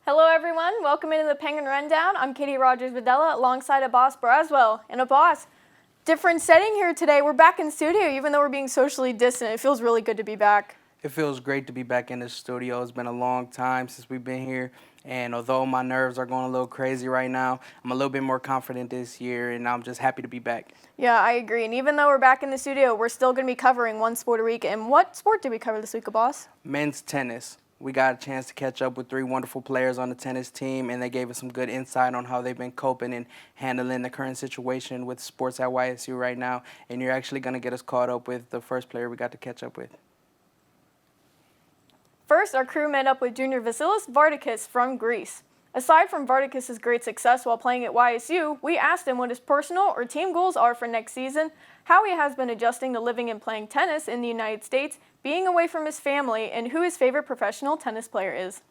Hello everyone, welcome into the Penguin Rundown. I'm Katie Rogers-Videla alongside a boss Braswell. And a boss, different setting here today. We're back in the studio even though we're being socially distant. It feels really good to be back. It feels great to be back in the studio. It's been a long time since we've been here. And although my nerves are going a little crazy right now, I'm a little bit more confident this year, and I'm just happy to be back. Yeah, I agree. And even though we're back in the studio, we're still going to be covering one sport a week. And what sport did we cover this week, boss? Men's tennis. We got a chance to catch up with 3 wonderful players on the tennis team, and they gave us some good insight on how they've been coping and handling the current situation with sports at YSU right now. And you're actually going to get us caught up with the first player we got to catch up with. First, our crew met up with junior Vasilis Vardakis from Greece. Aside from Vardakis' great success while playing at YSU, we asked him what his personal or team goals are for next season, how he has been adjusting to living and playing tennis in the United States, being away from his family, and who his favorite professional tennis player is.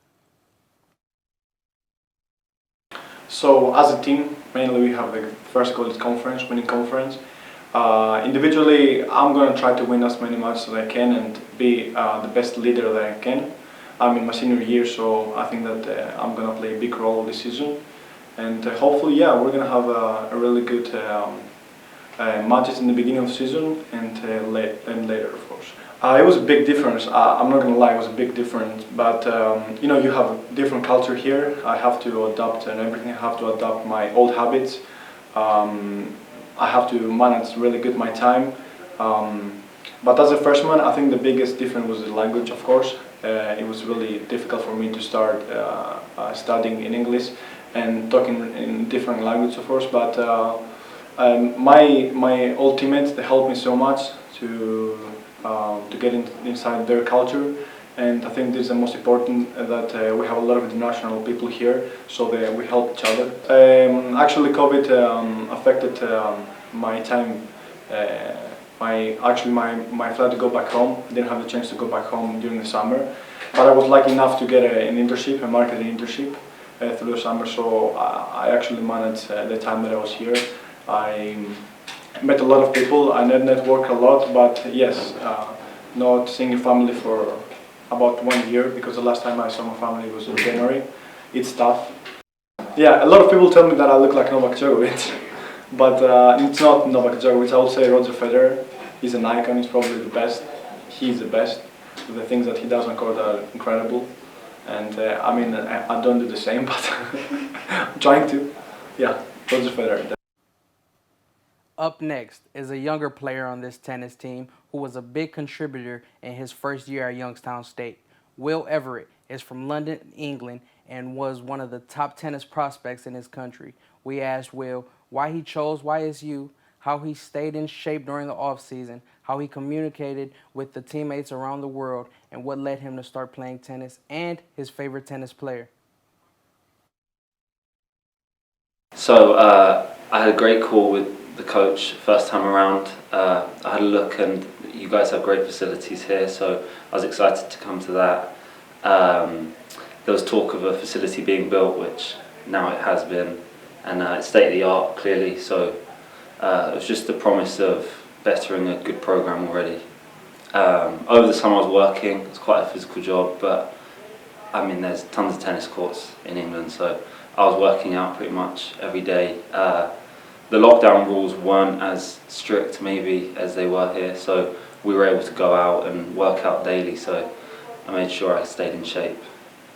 So as a team, mainly we have the first goal is conference, winning conference. Individually, I'm going to try to win as many matches as I can and be the best leader that I can. I'm in my senior year, so I think that I'm going to play a big role this season. And hopefully, yeah, we're going to have a really good matches in the beginning of the season and later, of course. It was a big difference. I'm not going to lie, it was a big difference. But you know, you have a different culture here. I have to adapt and everything. I have to adapt my old habits. I have to manage really good my time. But as a freshman, I think the biggest difference was the language, of course. It was really difficult for me to start studying in English and talking in different language, of course. But my old teammates, they helped me so much to get inside their culture. And I think this is the most important, that we have a lot of international people here, so we help each other. Actually, COVID affected my time. My flight to go back home. I didn't have the chance to go back home during the summer, but I was lucky enough to get an internship, a marketing internship, through the summer. So I actually managed the time that I was here. I met a lot of people. I networked a lot, but yes, not seeing a family for about 1 year, because the last time I saw my family was in January. It's tough. Yeah, a lot of people tell me that I look like Novak Djokovic, but it's not Novak Djokovic. I would say Roger Federer. He's an icon. He's probably the best. He's the best. The things that he does on court are incredible, and I mean, I don't do the same, but I'm trying to. Yeah, Roger Federer. Up next is a younger player on this tennis team who was a big contributor in his first year at Youngstown State. Will Everett is from London, England, and was one of the top tennis prospects in his country. We asked Will why he chose YSU, how he stayed in shape during the off-season, how he communicated with the teammates around the world, and what led him to start playing tennis, and his favorite tennis player. So I had a great call with the coach first time around. I had a look, and you guys have great facilities here, so I was excited to come to that. There was talk of a facility being built, which now it has been, and it's state of the art clearly, so it was just the promise of bettering a good program already. Over the summer I was working. It's quite a physical job, but I mean, there's tons of tennis courts in England, so I was working out pretty much every day. The lockdown rules weren't as strict maybe as they were here, so we were able to go out and work out daily, so I made sure I stayed in shape.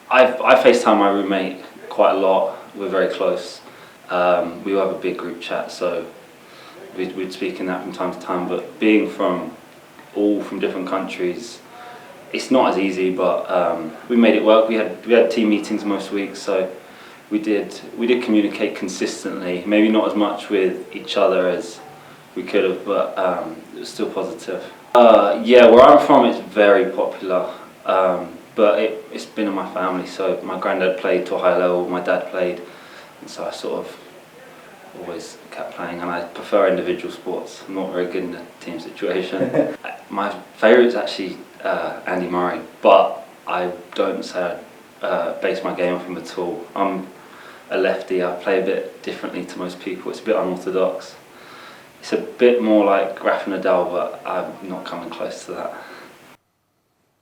I FaceTime my roommate quite a lot. We're very close. We have a big group chat, so we'd speak in that from time to time, but being all from different countries, it's not as easy, but we made it work. We had team meetings most weeks, so we did communicate consistently. Maybe not as much with each other as we could have, but it was still positive. Yeah, where I'm from, it's very popular, but it's been in my family. So my granddad played to a high level, my dad played, and so I sort of always kept playing. And I prefer individual sports. I'm not very good in a team situation. My favourite is actually Andy Murray, but I don't say I base my game off him at all. I'm a lefty. I play a bit differently to most people. It's a bit unorthodox. It's a bit more like Rafa Nadal, but I'm not coming close to that.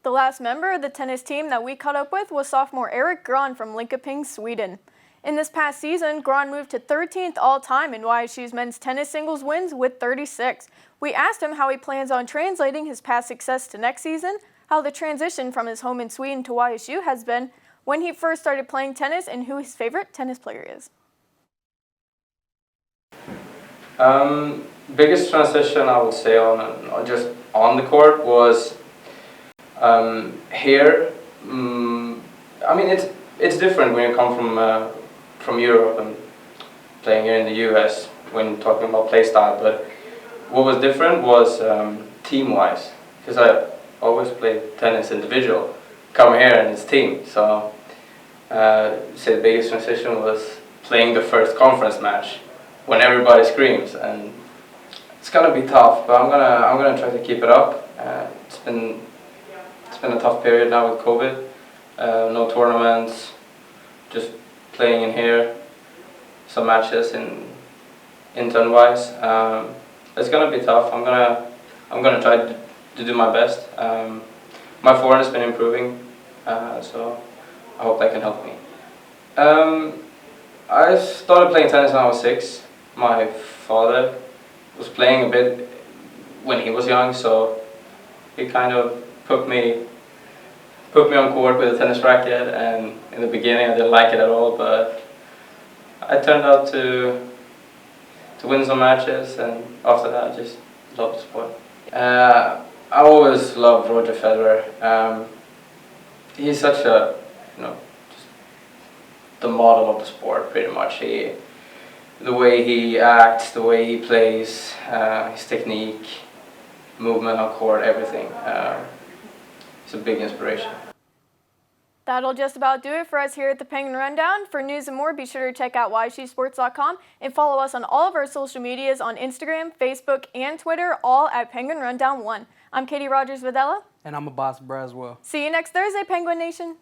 The last member of the tennis team that we caught up with was sophomore Eric Grahn from Linköping, Sweden. In this past season, Grahn moved to 13th all-time in YSU's men's tennis singles wins with 36. We asked him how he plans on translating his past success to next season, how the transition from his home in Sweden to YSU has been, when he first started playing tennis, and who his favorite tennis player is. Biggest transition I would say on just on the court was here. I mean it's different when you come from Europe and playing here in the US when talking about play style. But what was different was team wise, because I always played tennis individual. Come here and it's team. So say the biggest transition was playing the first conference match when everybody screams, and it's gonna be tough, but I'm gonna try to keep it up. It's been a tough period now with COVID. No tournaments, just playing in here, some matches in intern-wise. It's gonna be tough. I'm gonna try to do my best. My forehand has been improving, so I hope that can help me. I started playing tennis when I was 6. My father was playing a bit when he was young, so he kind of put me on court with a tennis racket, and in the beginning I didn't like it at all, but I turned out to win some matches, and after that I just loved the sport. I always loved Roger Federer. He's such a, just the model of the sport pretty much. The way he acts, the way he plays, his technique, movement on court, everything. It's a big inspiration. That'll just about do it for us here at the Penguin Rundown. For news and more, be sure to check out YSUsports.com and follow us on all of our social medias on Instagram, Facebook, and Twitter, all at Penguin Rundown 1. I'm Katie Rogers-Videla. And I'm a boss Braswell. See you next Thursday, Penguin Nation.